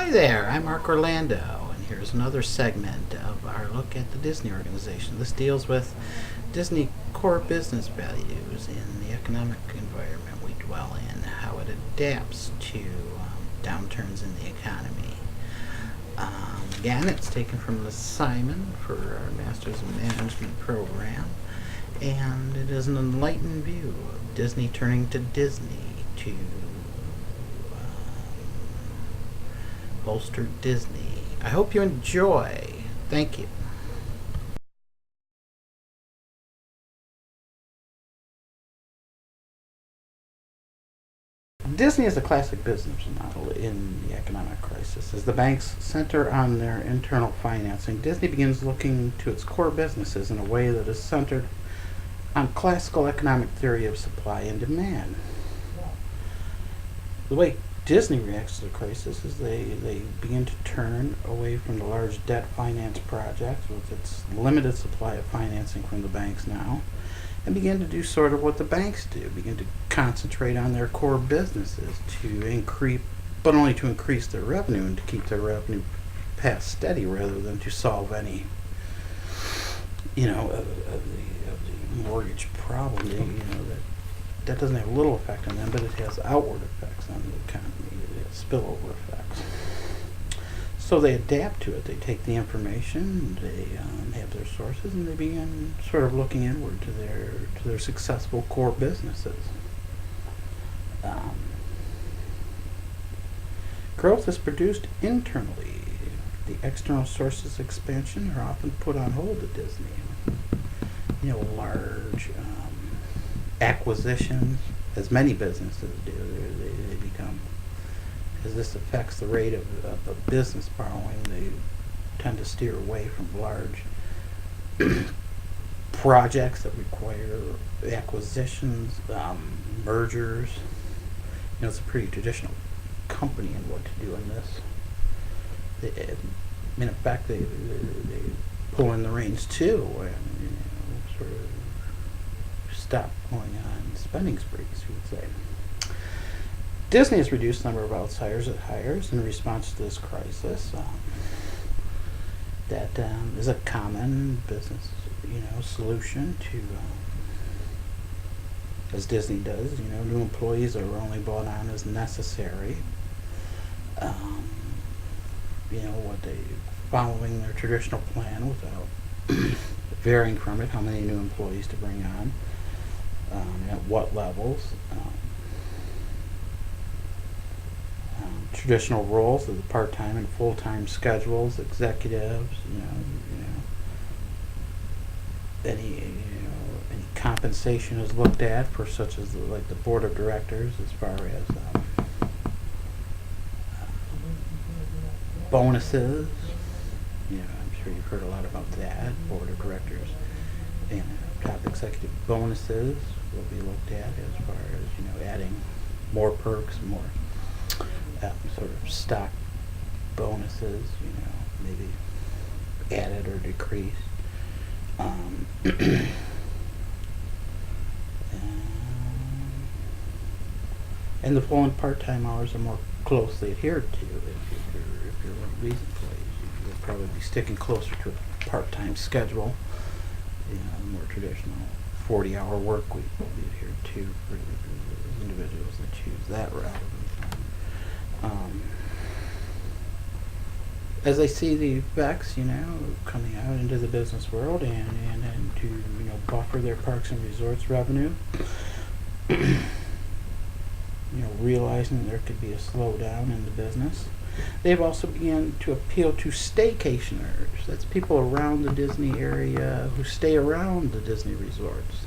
Hi there, I'm Mark Orlando, and here's another segment of our look at the Disney organization. This deals with Disney core business values in the economic environment we dwell in, how it adapts to downturns in the economy. Again, it's taken from an assignment for our Masters of Management program, and it is an enlightened view of Disney turning to Disney to bolster Disney. I hope you enjoy. Thank you. Disney is a classic business model in the economic crisis. As the banks center on their internal financing, Disney begins looking to its core businesses in a way that is centered on classical economic theory of supply and demand. The way Disney reacts to the crisis is they begin to turn away from the large debt finance projects with its limited supply of financing from the banks now, and begin to do sort of what the banks do, begin to concentrate on their core businesses to increase, but only to increase their revenue and to keep their revenue path steady rather than to solve any, of the mortgage problem. That doesn't have little effect on them, but it has outward effects on the economy. It has spillover effects. So they adapt to it. They take the information, they have their sources, and they begin sort of looking inward to their successful core businesses. Growth is produced internally. The external sources of expansion are often put on hold at Disney. Large acquisitions, as many businesses do, they become, as this affects the rate of business borrowing, they tend to steer away from large projects that require acquisitions, mergers. It's a pretty traditional company in what to do in this. In fact, they pull in the reins too, and sort of stop going on spending sprees, you would say. Disney has reduced the number of outsiders it hires in response to this crisis. That is a common business, solution to, as Disney does. New employees are only brought on as necessary. Following their traditional plan without varying from it, how many new employees to bring on, at what levels. Traditional roles of the part-time and full-time schedules, executives, any compensation is looked at for, such as the board of directors, as far as bonuses. I'm sure you've heard a lot about that. Board of directors and top executive bonuses will be looked at as far as adding more perks, more sort of stock bonuses, maybe added or decreased. And the full and part-time hours are more closely adhered to. If you're one of these employees, you'll probably be sticking closer to a part-time schedule. The more traditional 40-hour work week will be adhered to for individuals that choose that route. As they see the effects, coming out into the business world and to, buffer their parks and resorts revenue, realizing there could be a slowdown in the business, they've also begun to appeal to staycationers. That's people around the Disney area who stay around the Disney resorts,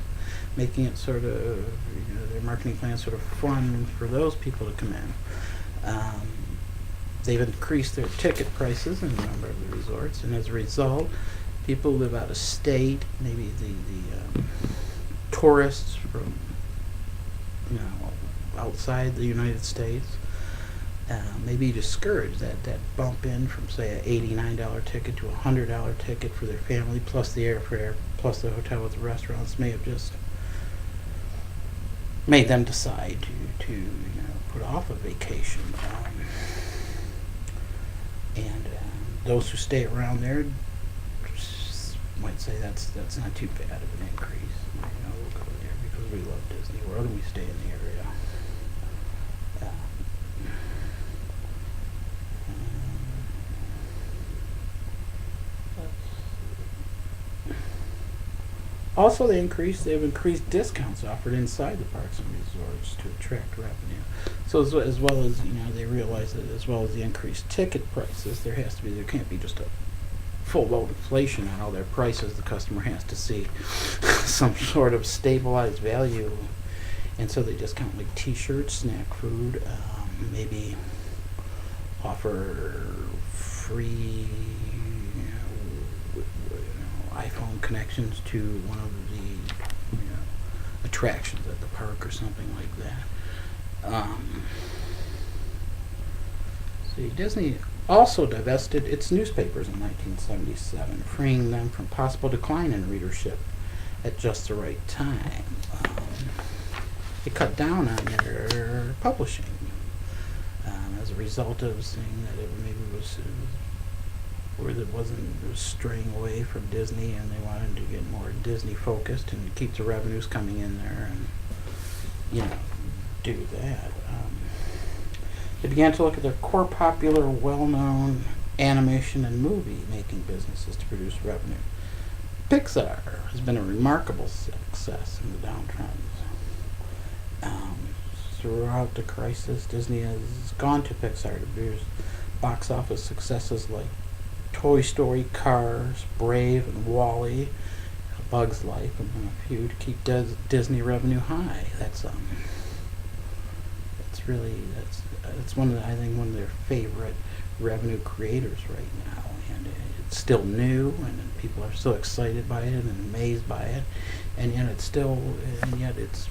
making it sort of, their marketing plan sort of fun for those people to come in. They've increased their ticket prices in a number of the resorts, and as a result, people who live out of state, maybe the tourists from outside the United States, may be discouraged. That bump in from, say, a $89 ticket to a $100 ticket for their family, plus the airfare, plus the hotel with the restaurants, may have just made them decide to put off a vacation. And those who stay around there might say that's not too bad of an increase. We'll go there because we love Disney World and we stay in the area. Also, they've increased discounts offered inside the parks and resorts to attract revenue. So as well as they realize that as well as the increased ticket prices, there can't be just a full blown inflation on all their prices. The customer has to see some sort of stabilized value, and so they discount like T-shirts, snack food, maybe offer free iPhone connections to one of the attractions at the park or something like that. See, Disney also divested its newspapers in 1977, freeing them from possible decline in readership at just the right time. It cut down on their publishing as a result of seeing that it maybe was was straying away from Disney, and they wanted to get more Disney focused and keep the revenues coming in there and do that. They began to look at their core popular, well-known animation and movie making businesses to produce revenue. Pixar has been a remarkable success in the downtrends. Throughout the crisis, Disney has gone to Pixar to produce box office successes like Toy Story, Cars, Brave, and Wall-E, A Bug's Life, and a few to keep Disney revenue high. That's one of one of their favorite revenue creators right now, and it's still new, and people are still excited by it and amazed by it, and yet it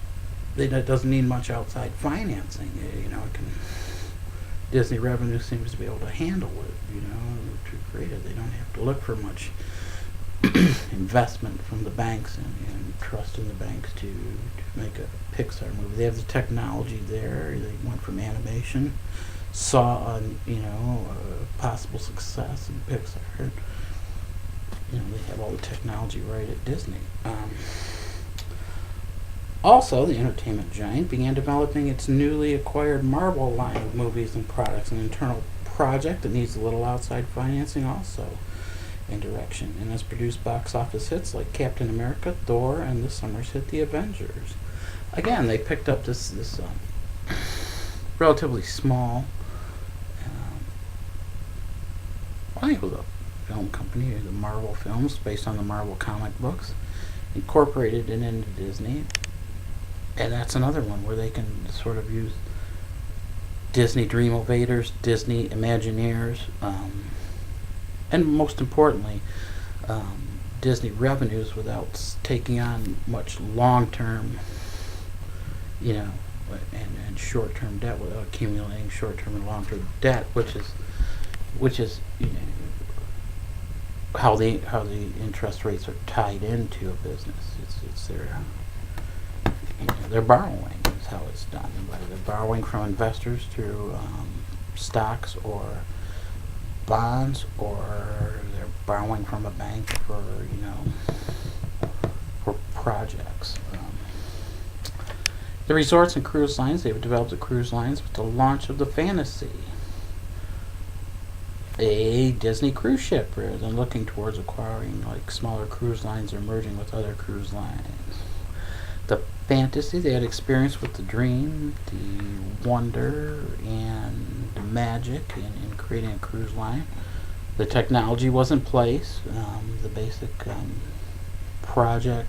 doesn't need much outside financing. Disney revenue seems to be able to handle it, to create it. They don't have to look for much investment from the banks and trust in the banks to make a Pixar movie. They have the technology there. They went from animation, saw a possible success in Pixar. They have all the technology right at Disney. Also, the entertainment giant began developing its newly acquired Marvel line of movies and products, an internal project that needs a little outside financing also in direction, and has produced box office hits like Captain America, Thor, and this summer's hit The Avengers. Again, they picked up this relatively small, I think it was a film company, the Marvel Films, based on the Marvel comic books, incorporated it into Disney. And that's another one where they can sort of use Disney Dreamovators, Disney Imagineers, and most importantly, Disney revenues without taking on much long-term, and short-term debt, without accumulating short-term and long-term debt, which is how the interest rates are tied into a business. It's their borrowing is how it's done. They're borrowing from investors through stocks or bonds, or they're borrowing from a bank for projects. The resorts and cruise lines, they've developed the cruise lines with the launch of the Fantasy, a Disney cruise ship, rather than looking towards acquiring smaller cruise lines or merging with other cruise lines. The Fantasy, they had experience with the dream, the wonder, and the magic in creating a cruise line. The technology was in place, the basic project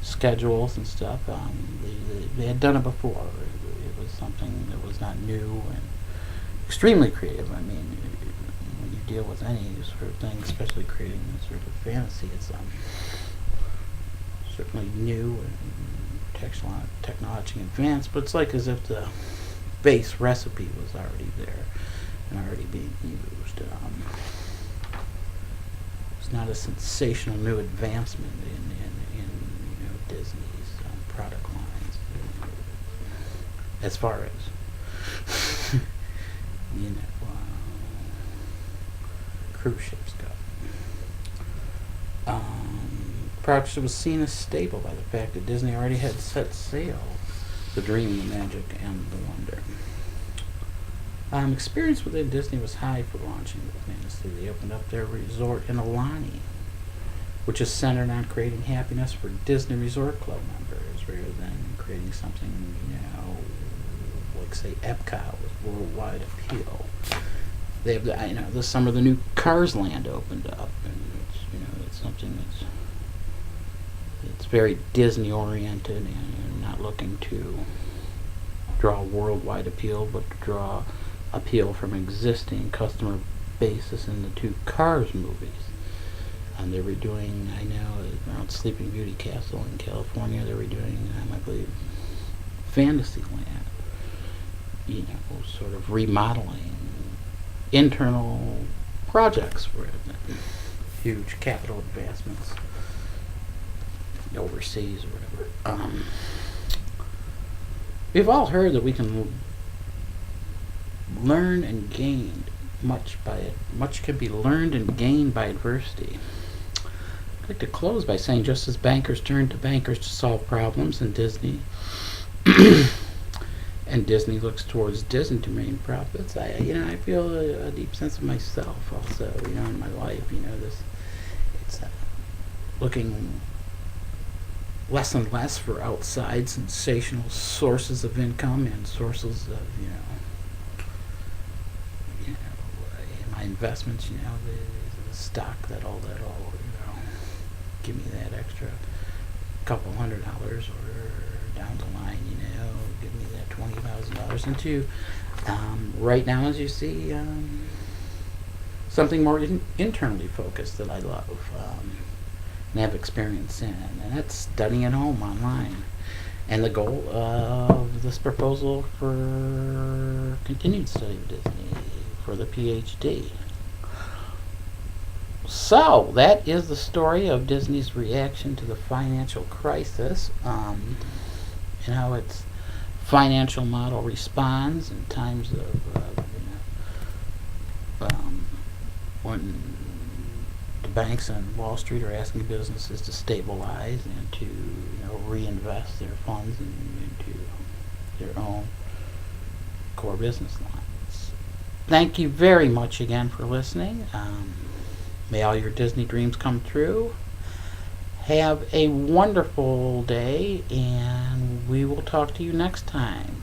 schedules and stuff. They had done it before. It was something that was not new and extremely creative. I mean, when you deal with any sort of thing, especially creating this sort of fantasy, it's certainly new and technology advanced, but it's like as if the base recipe was already there and already being used. It's not a sensational new advancement in Disney's product lines, as far as cruise ships go. Project was seen as stable by the fact that Disney already had set sail, the dream, the magic, and the wonder. Experience within Disney was high for launching the fantasy. They opened up their resort in Alani, which is centered on creating happiness for Disney Resort Club members rather than creating something, like say Epcot with worldwide appeal. They have, this summer the new Cars Land opened up, and it's something it's very Disney oriented, and you're not looking to draw worldwide appeal, but to draw appeal from existing customer basis in the two Cars movies. And they were doing, around Sleeping Beauty Castle in California, they were doing, I believe, Fantasyland, sort of remodeling internal projects for it. Huge capital investments overseas or whatever. We've all heard that we can learn and gain much by it. Much can be learned and gained by adversity. I'd like to close by saying, just as bankers turn to bankers to solve problems in Disney, and Disney looks towards Disney to maintain profits, I feel a deep sense of myself also, in my life. It's looking less and less for outside sensational sources of income and sources of, my investments, the stock, that'll give me that extra couple $100 or down the line, give me that $20,000 into, right now, as you see, something more internally focused that I love, and have experience in, and that's studying at home online. And the goal of this proposal for continued study of Disney for the PhD. So that is the story of Disney's reaction to the financial crisis, and how its financial model responds in times of when the banks and Wall Street are asking businesses to stabilize and to reinvest their funds into their own core business lines. Thank you very much again for listening. May all your Disney dreams come true. Have a wonderful day, and we will talk to you next time.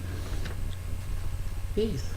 Peace.